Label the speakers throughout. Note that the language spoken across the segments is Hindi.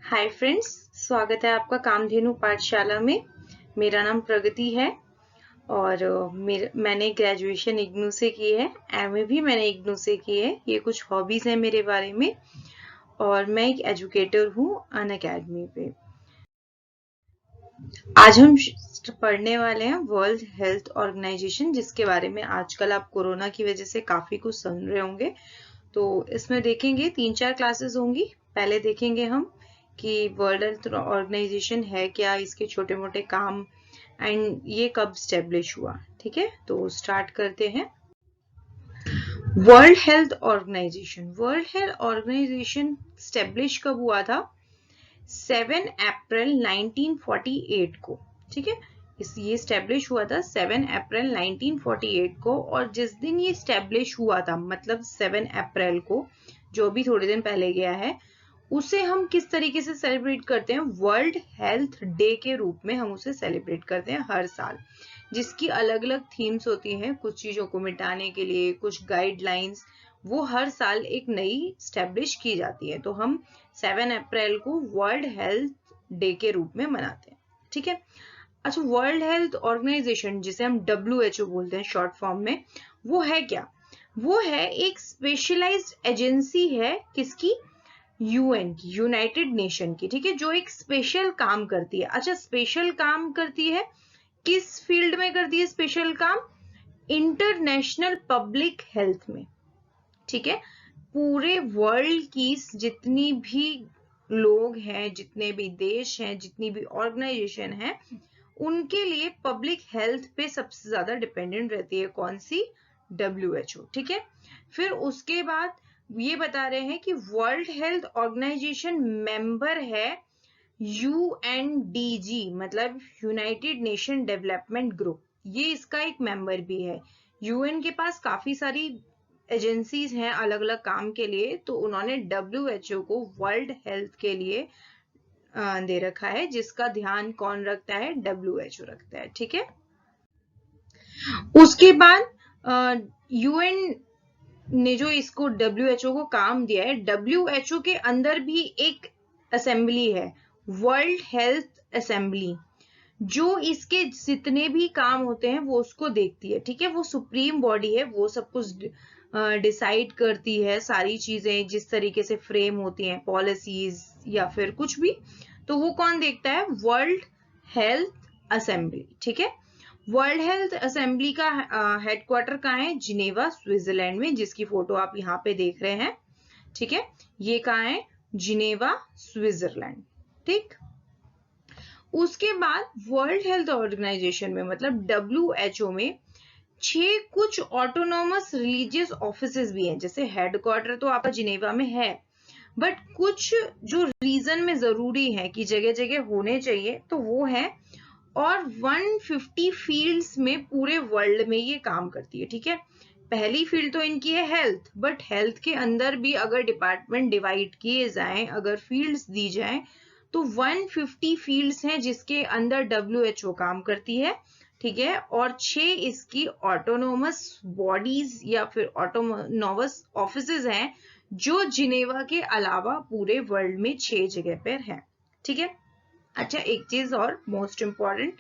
Speaker 1: हाय फ्रेंड्स, स्वागत है आपका कामधेनु पाठशाला में। मेरा नाम प्रगति है और मैंने ग्रेजुएशन इग्नू से की है। एमए भी मैंने इग्नू से की है। ये कुछ हॉबीज हैं मेरे बारे में और मैं एक एजुकेटर हूँ अनअकैडमी पे। आज हम पढ़ने वाले हैं वर्ल्ड हेल्थ ऑर्गेनाइजेशन, जिसके बारे में आजकल आप कोरोना की वजह से काफी कुछ सुन रहे होंगे। तो इसमें देखेंगे 3-4 क्लासेस होंगी। पहले देखेंगे हम कि वर्ल्ड हेल्थ ऑर्गेनाइजेशन है क्या, इसके छोटे मोटे काम एंड ये कब स्टेब्लिश हुआ। ठीक है, तो स्टार्ट करते हैं। वर्ल्ड हेल्थ ऑर्गेनाइजेशन स्टेब्लिश कब हुआ था? 7 अप्रैल 1948 को। ठीक है, ये स्टेब्लिश हुआ था 7 अप्रैल 1948 को। और जिस दिन ये स्टेब्लिश हुआ था, मतलब 7 अप्रैल को, जो भी थोड़े दिन पहले गया है, उसे हम किस तरीके से सेलिब्रेट करते हैं? वर्ल्ड हेल्थ डे के रूप में हम उसे सेलिब्रेट करते हैं हर साल, जिसकी अलग अलग थीम्स होती हैं। कुछ चीजों को मिटाने के लिए कुछ गाइडलाइंस, वो हर साल एक नई स्टैब्लिश की जाती है। तो हम 7 अप्रैल को वर्ल्ड हेल्थ डे के रूप में मनाते हैं। ठीक है, अच्छा, वर्ल्ड हेल्थ ऑर्गेनाइजेशन, जिसे हम WHO बोलते हैं शॉर्ट फॉर्म में, वो है क्या? वो है एक स्पेशलाइज्ड एजेंसी है। किसकी? यूएन की, यूनाइटेड नेशन की। ठीक है, जो एक स्पेशल काम करती है। अच्छा, स्पेशल काम करती है किस फील्ड में करती है? स्पेशल काम इंटरनेशनल पब्लिक हेल्थ में। ठीक है, पूरे वर्ल्ड की जितनी भी लोग हैं, जितने भी देश हैं, जितनी भी ऑर्गेनाइजेशन है, उनके लिए पब्लिक हेल्थ पे सबसे ज्यादा डिपेंडेंट रहती है। कौन सी? WHO। ठीक है, फिर उसके बाद ये बता रहे हैं कि वर्ल्ड हेल्थ ऑर्गेनाइजेशन मेंबर है UNDG, मतलब यूनाइटेड नेशन डेवलपमेंट ग्रुप। ये इसका एक मेंबर भी है। यूएन के पास काफी सारी एजेंसीज हैं अलग अलग काम के लिए, तो उन्होंने WHO को वर्ल्ड हेल्थ के लिए दे रखा है, जिसका ध्यान कौन रखता है? WHO रखता है। ठीक है, उसके बाद यूएन ने जो इसको WHO को काम दिया है, WHO के अंदर भी एक असेंबली है, वर्ल्ड हेल्थ असेंबली, जो इसके जितने भी काम होते हैं वो उसको देखती है। ठीक है, वो सुप्रीम बॉडी है, वो सब कुछ डिसाइड करती है, सारी चीजें जिस तरीके से फ्रेम होती हैं, पॉलिसीज या फिर कुछ भी, तो वो कौन देखता है? World health assembly. ठीक है, वर्ल्ड हेल्थ असेंबली का हेडक्वार्टर कहाँ है? जिनेवा, स्विट्जरलैंड में, जिसकी फोटो आप यहाँ पे देख रहे हैं। ठीक है, ये कहाँ है? Geneva, Switzerland. ठीक, उसके बाद वर्ल्ड हेल्थ ऑर्गेनाइजेशन में, मतलब WHO में, 6 कुछ ऑटोनोमस रिलीजियस ऑफिसेज भी हैं। जैसे हेडक्वार्टर तो आपका जिनेवा में है, बट कुछ जो रीजन में जरूरी है कि जगह जगह होने चाहिए, तो वो है। और 150 फील्ड्स में पूरे वर्ल्ड में ये काम करती है। ठीक है, पहली फील्ड तो इनकी है हेल्थ, बट हेल्थ के अंदर भी अगर डिपार्टमेंट डिवाइड किए जाएं, अगर फील्ड्स दी जाएं, तो 150 फील्ड्स हैं जिसके अंदर WHO काम करती है। ठीक है, और 6 इसकी ऑटोनोमस बॉडीज या फिर ऑटोनोमस ऑफिसेज हैं, जो जिनेवा के अलावा पूरे वर्ल्ड में 6 जगह पर हैं। ठीक है, अच्छा, एक चीज और मोस्ट इंपॉर्टेंट,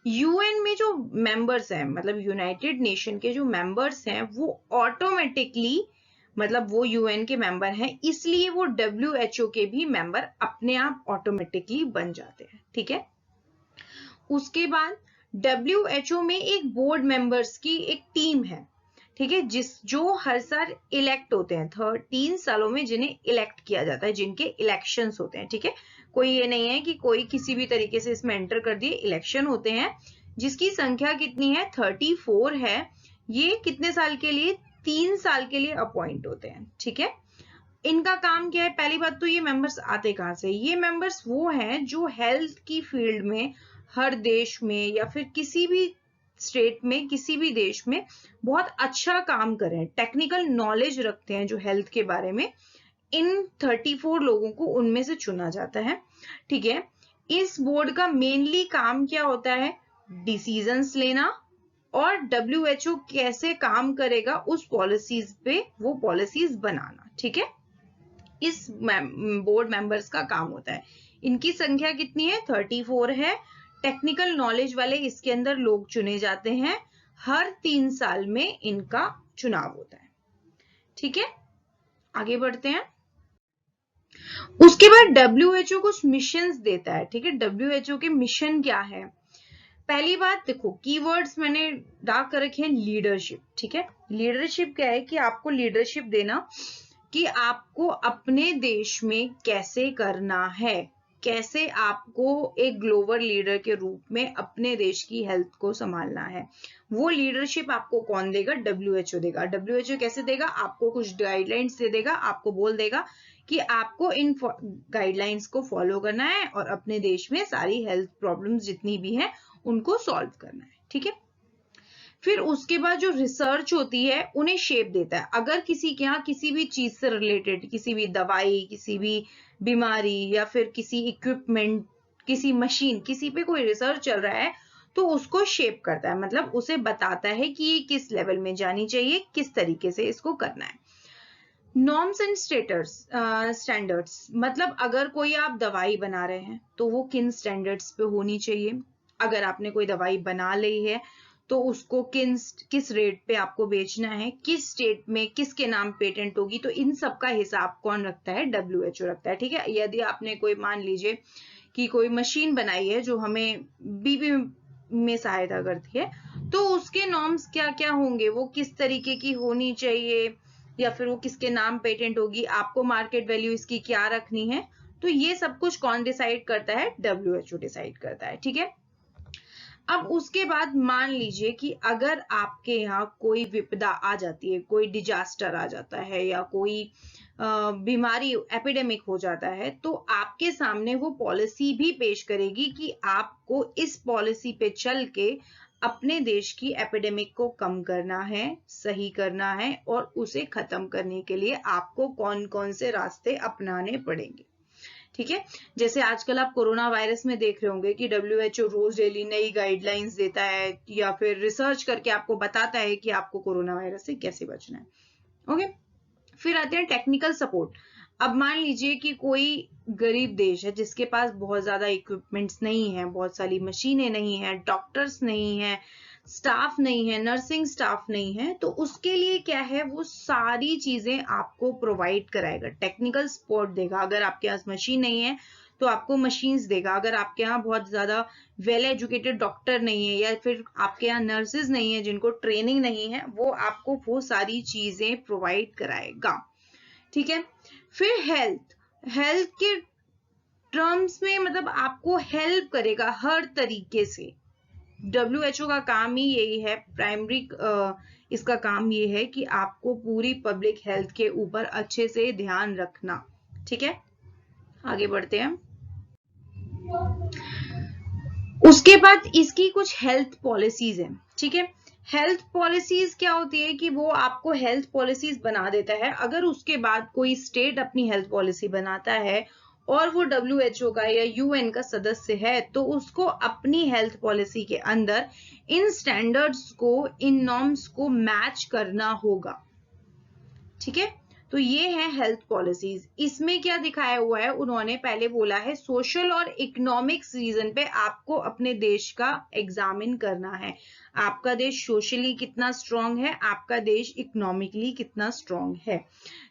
Speaker 1: यूएन में जो मेंबर्स हैं, मतलब यूनाइटेड नेशन के जो मेंबर्स हैं, वो ऑटोमेटिकली, मतलब वो यूएन के मेंबर हैं, इसलिए वो WHO के भी मेंबर अपने आप ऑटोमेटिकली बन जाते हैं। ठीक है, उसके बाद WHO में एक बोर्ड मेंबर्स की एक टीम है। ठीक है, जो हर साल इलेक्ट होते हैं, 13 सालों में जिन्हें इलेक्ट किया जाता है, जिनके इलेक्शंस होते हैं। ठीक है, कोई ये नहीं है कि कोई किसी भी तरीके से इसमें एंटर कर दिए, इलेक्शन होते हैं, जिसकी संख्या कितनी है? 34 है। ये कितने साल के लिए? 3 साल के लिए अपॉइंट होते हैं। ठीक है, इनका काम क्या है? पहली बात तो ये मेंबर्स आते कहाँ से? ये मेंबर्स वो हैं जो हेल्थ की फील्ड में हर देश में या फिर किसी भी स्टेट में, किसी भी देश में बहुत अच्छा काम करें, टेक्निकल नॉलेज रखते हैं जो हेल्थ के बारे में। इन 34 लोगों को उनमें से चुना जाता है। ठीक है, इस बोर्ड का मेनली काम क्या होता है? डिसीजंस लेना, और WHO कैसे काम करेगा उस पॉलिसीज पे वो पॉलिसीज बनाना। ठीक है, इस बोर्ड मेंबर्स का काम होता है। इनकी संख्या कितनी है? 34 है। टेक्निकल नॉलेज वाले इसके अंदर लोग चुने जाते हैं। हर 3 साल में इनका चुनाव होता है। ठीक है, आगे बढ़ते हैं। उसके बाद WHO कुछ मिशंस देता है। ठीक है, WHO के मिशन क्या है? पहली बात देखो, कीवर्ड्स मैंने डार्क कर रखे हैं। लीडरशिप। ठीक है, लीडरशिप क्या है कि आपको लीडरशिप देना कि आपको अपने देश में कैसे करना है, कैसे आपको एक ग्लोबल लीडर के रूप में अपने देश की हेल्थ को संभालना है। वो लीडरशिप आपको कौन देगा? WHO देगा। WHO कैसे देगा? आपको कुछ गाइडलाइंस दे देगा, आपको बोल देगा कि आपको इन गाइडलाइंस को फॉलो करना है और अपने देश में सारी हेल्थ प्रॉब्लम्स जितनी भी हैं उनको सॉल्व करना है। ठीक है, फिर उसके बाद जो रिसर्च होती है उन्हें शेप देता है। अगर किसी के यहाँ किसी भी चीज से रिलेटेड, किसी भी दवाई, किसी भी बीमारी या फिर किसी इक्विपमेंट, किसी मशीन, किसी पे कोई रिसर्च चल रहा है तो उसको शेप करता है, मतलब उसे बताता है कि ये किस लेवल में जानी चाहिए, किस तरीके से इसको करना है। नॉर्म्स एंड स्टैंडर्ड्स, मतलब अगर कोई आप दवाई बना रहे हैं तो वो किन स्टैंडर्ड्स पे होनी चाहिए। अगर आपने कोई दवाई बना ली है तो उसको किस रेट पे आपको बेचना है, किस स्टेट में किसके नाम पेटेंट होगी, तो इन सब का हिसाब कौन रखता है? WHO रखता है। ठीक है, यदि आपने कोई, मान लीजिए कि कोई मशीन बनाई है जो हमें बीपी में सहायता करती है, तो उसके नॉर्म्स क्या क्या होंगे, वो किस तरीके की होनी चाहिए, या फिर वो किसके नाम पेटेंट होगी, आपको मार्केट वैल्यू इसकी क्या रखनी है, तो ये सब कुछ कौन डिसाइड करता है? WHO डिसाइड करता है। ठीक है, अब उसके बाद मान लीजिए कि अगर आपके यहाँ कोई विपदा आ जाती है, कोई डिजास्टर आ जाता है या कोई बीमारी, एपिडेमिक हो जाता है, तो आपके सामने वो पॉलिसी भी पेश करेगी कि आपको इस पॉलिसी पे चल के अपने देश की एपिडेमिक को कम करना है, सही करना है, और उसे खत्म करने के लिए आपको कौन कौन से रास्ते अपनाने पड़ेंगे। ठीक है, जैसे आजकल आप कोरोना वायरस में देख रहे होंगे कि WHO रोज डेली नई गाइडलाइंस देता है या फिर रिसर्च करके आपको बताता है कि आपको कोरोना वायरस से कैसे बचना है। ओके, फिर आते हैं टेक्निकल सपोर्ट। अब मान लीजिए कि कोई गरीब देश है जिसके पास बहुत ज्यादा इक्विपमेंट्स नहीं है, बहुत सारी मशीनें नहीं है, डॉक्टर्स नहीं है, स्टाफ नहीं है, नर्सिंग स्टाफ नहीं है, तो उसके लिए क्या है, वो सारी चीजें आपको प्रोवाइड कराएगा, टेक्निकल सपोर्ट देगा। अगर आपके पास मशीन नहीं है तो आपको मशीन्स देगा। अगर आपके यहाँ बहुत ज्यादा वेल एजुकेटेड डॉक्टर नहीं है या फिर आपके यहाँ नर्सेज नहीं है जिनको ट्रेनिंग नहीं है, वो आपको वो सारी चीजें प्रोवाइड कराएगा। ठीक है, फिर हेल्थ के टर्म्स में, मतलब आपको हेल्प करेगा हर तरीके से। WHO का काम ही यही है, प्राइमरी इसका काम ये है कि आपको पूरी पब्लिक हेल्थ के ऊपर अच्छे से ध्यान रखना। ठीक है, आगे बढ़ते हैं। उसके बाद इसकी कुछ हेल्थ पॉलिसीज हैं। ठीक है, हेल्थ पॉलिसीज क्या होती है कि वो आपको हेल्थ पॉलिसीज बना देता है। अगर उसके बाद कोई स्टेट अपनी हेल्थ पॉलिसी बनाता है और वो WHO का या UN का सदस्य है, तो उसको अपनी हेल्थ पॉलिसी के अंदर इन स्टैंडर्ड्स को, इन नॉर्म्स को मैच करना होगा। ठीक है, तो ये है हेल्थ पॉलिसीज। इसमें क्या दिखाया हुआ है, उन्होंने पहले बोला है सोशल और इकोनॉमिक्स रीजन पे आपको अपने देश का एग्जामिन करना है। आपका देश सोशली कितना स्ट्रांग है, आपका देश इकोनॉमिकली कितना स्ट्रांग है।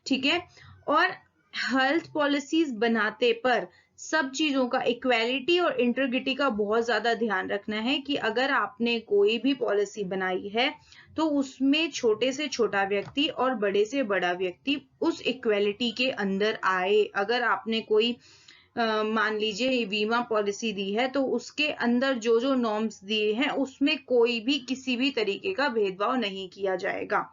Speaker 1: ठीक है, और हेल्थ पॉलिसीज बनाते पर सब चीजों का, इक्वालिटी और इंटीग्रिटी का बहुत ज्यादा ध्यान रखना है कि अगर आपने कोई भी पॉलिसी बनाई है तो उसमें छोटे से छोटा व्यक्ति और बड़े से बड़ा व्यक्ति उस इक्वालिटी के अंदर आए। अगर आपने कोई मान लीजिए बीमा पॉलिसी दी है तो उसके अंदर जो जो नॉर्म्स दिए हैं उसमें कोई भी किसी भी तरीके का भेदभाव नहीं किया जाएगा।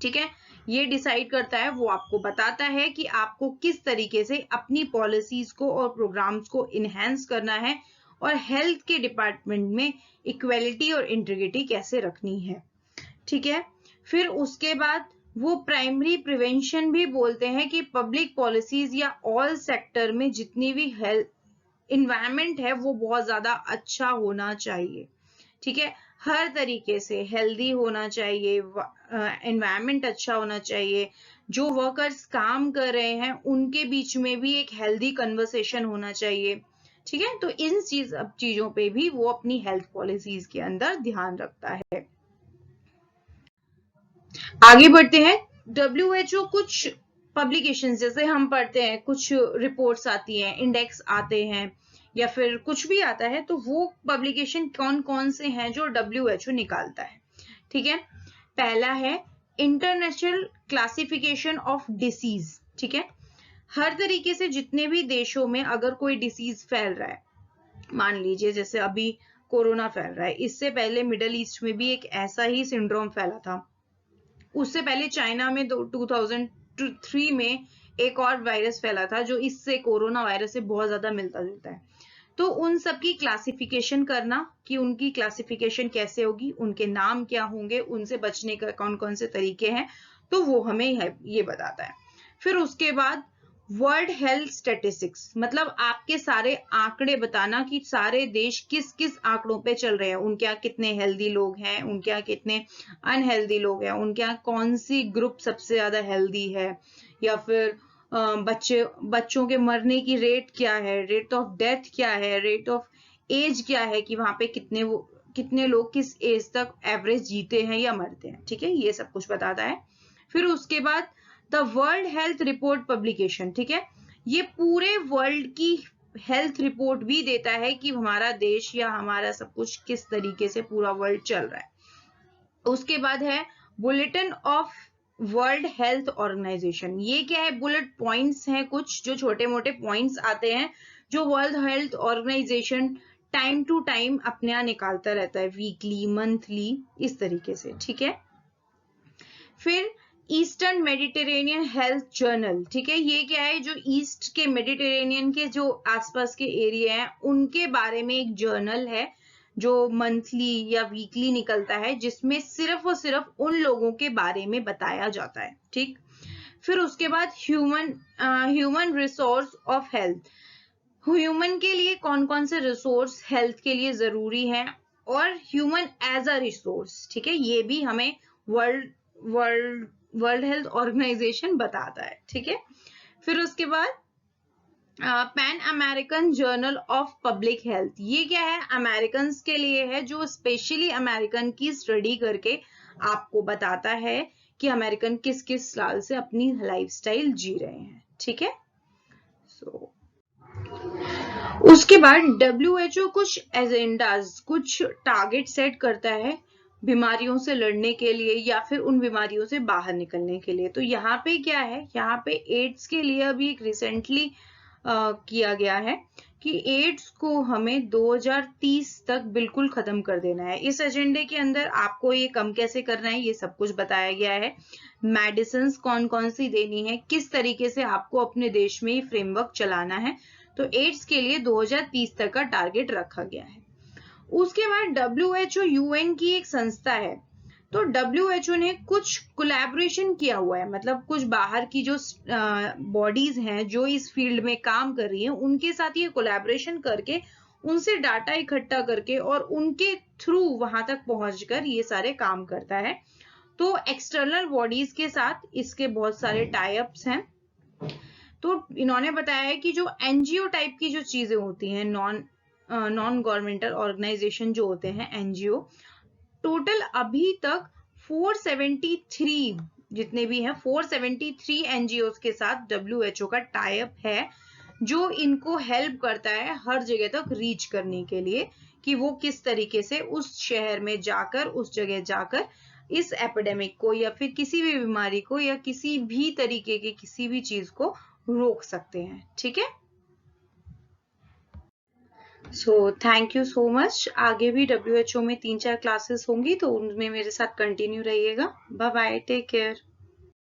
Speaker 1: ठीक है, ये डिसाइड करता है, वो आपको बताता है कि आपको किस तरीके से अपनी पॉलिसीज को और प्रोग्राम्स को इनहेंस करना है और हेल्थ के डिपार्टमेंट में इक्वालिटी और इंटीग्रिटी कैसे रखनी है। ठीक है, फिर उसके बाद वो प्राइमरी प्रिवेंशन भी बोलते हैं कि पब्लिक पॉलिसीज या ऑल सेक्टर में जितनी भी हेल्थ इन्वायरमेंट है वो बहुत ज्यादा अच्छा होना चाहिए। ठीक है, हर तरीके से हेल्दी होना चाहिए, एनवायरनमेंट अच्छा होना चाहिए, जो वर्कर्स काम कर रहे हैं उनके बीच में भी एक हेल्दी कन्वर्सेशन होना चाहिए, ठीक है। तो इन चीजों पे भी वो अपनी हेल्थ पॉलिसीज के अंदर ध्यान रखता है। आगे बढ़ते हैं। WHO कुछ पब्लिकेशन, जैसे हम पढ़ते हैं कुछ रिपोर्ट्स आती हैं, इंडेक्स आते हैं या फिर कुछ भी आता है, तो वो पब्लिकेशन कौन कौन से हैं जो WHO निकालता है, ठीक है। पहला है इंटरनेशनल क्लासिफिकेशन ऑफ डिसीज, ठीक है। हर तरीके से जितने भी देशों में अगर कोई डिसीज फैल रहा है, मान लीजिए जैसे अभी कोरोना फैल रहा है, इससे पहले मिडल ईस्ट में भी एक ऐसा ही सिंड्रोम फैला था, उससे पहले चाइना में 2003 में एक और वायरस फैला था जो इससे कोरोना वायरस से बहुत ज्यादा मिलता जुलता है। तो उन सब की क्लासिफिकेशन करना कि उनकी क्लासिफिकेशन कैसे होगी, उनके नाम क्या होंगे, उनसे बचने का कौन कौन से तरीके हैं, तो वो हमें ये बताता है। फिर उसके बाद वर्ल्ड हेल्थ स्टैटिस्टिक्स, मतलब आपके सारे आंकड़े बताना कि सारे देश किस किस आंकड़ों पे चल रहे हैं, उनके यहाँ कितने हेल्दी लोग हैं, उनके यहाँ कितने अनहेल्दी लोग हैं, उनके यहाँ कौन सी ग्रुप सबसे ज्यादा हेल्दी है, या फिर बच्चों के मरने की रेट क्या है, रेट ऑफ डेथ क्या है, रेट ऑफ एज क्या है, कि वहां पे कितने लोग किस एज तक एवरेज जीते हैं या मरते हैं, ठीक है। ये सब कुछ बताता है। फिर उसके बाद the world health report publication, ठीक है, ये पूरे वर्ल्ड की हेल्थ रिपोर्ट भी देता है कि हमारा देश या हमारा सब कुछ किस तरीके से पूरा वर्ल्ड चल रहा है। उसके बाद है bulletin of World Health Organization. ये क्या है, बुलेट पॉइंट्स हैं कुछ जो छोटे मोटे पॉइंट्स आते हैं जो World Health Organization time to time अपने यहाँ निकालता रहता है, वीकली, मंथली, इस तरीके से, ठीक है। फिर ईस्टर्न मेडिटेरेनियन हेल्थ जर्नल, ठीक है, ये क्या है, जो ईस्ट के मेडिटेरेनियन के जो आसपास के एरिया हैं उनके बारे में एक जर्नल है जो मंथली या वीकली निकलता है, जिसमें सिर्फ और सिर्फ उन लोगों के बारे में बताया जाता है, ठीक। फिर उसके बाद human resource of health, human के लिए कौन कौन से रिसोर्स हेल्थ के लिए जरूरी हैं, और ह्यूमन एज अ रिसोर्स, ठीक है, ये भी हमें वर्ल्ड हेल्थ ऑर्गेनाइजेशन बताता है, ठीक है। फिर उसके बाद pan American journal of public health, ये क्या है, अमेरिकन के लिए है, जो स्पेशली अमेरिकन की स्टडी करके आपको बताता है कि अमेरिकन किस किस साल से अपनी लाइफस्टाइल जी रहे हैं, ठीक है। उसके बाद WHO कुछ एजेंडाज, कुछ टारगेट सेट करता है बीमारियों से लड़ने के लिए या फिर उन बीमारियों से बाहर निकलने के लिए। तो यहाँ पे क्या है, यहाँ पे एड्स के लिए अभी एक रिसेंटली किया गया है कि एड्स को हमें 2030 तक बिल्कुल खत्म कर देना है। इस एजेंडे के अंदर आपको ये कम कैसे करना है ये सब कुछ बताया गया है, मेडिसिन कौन कौन सी देनी है, किस तरीके से आपको अपने देश में ये फ्रेमवर्क चलाना है। तो एड्स के लिए 2030 तक का टारगेट रखा गया है। उसके बाद WHO UN की एक संस्था है, तो WHO ने कुछ कोलैबोरेशन किया हुआ है, मतलब कुछ बाहर की जो बॉडीज हैं जो इस फील्ड में काम कर रही हैं उनके साथ ये कोलैबोरेशन करके उनसे डाटा इकट्ठा करके और उनके थ्रू वहां तक पहुंचकर ये सारे काम करता है। तो एक्सटर्नल बॉडीज के साथ इसके बहुत सारे टाई अप्स हैं। तो इन्होंने बताया है कि जो एनजीओ टाइप की जो चीजें होती हैं, नॉन गवर्नमेंटल ऑर्गेनाइजेशन जो होते हैं एनजीओ, टोटल अभी तक 473 जितने भी हैं 473 एनजीओ के साथ WHO का टाई अप है, जो इनको हेल्प करता है हर जगह तक रीच करने के लिए कि वो किस तरीके से उस शहर में जाकर, उस जगह जाकर इस एपिडेमिक को या फिर किसी भी बीमारी को या किसी भी तरीके की किसी भी चीज को रोक सकते हैं, ठीक है। So thank you so much. आगे भी WHO में 3-4 क्लासेस होंगी तो उनमें मेरे साथ कंटिन्यू रहिएगा। Bye bye, take care.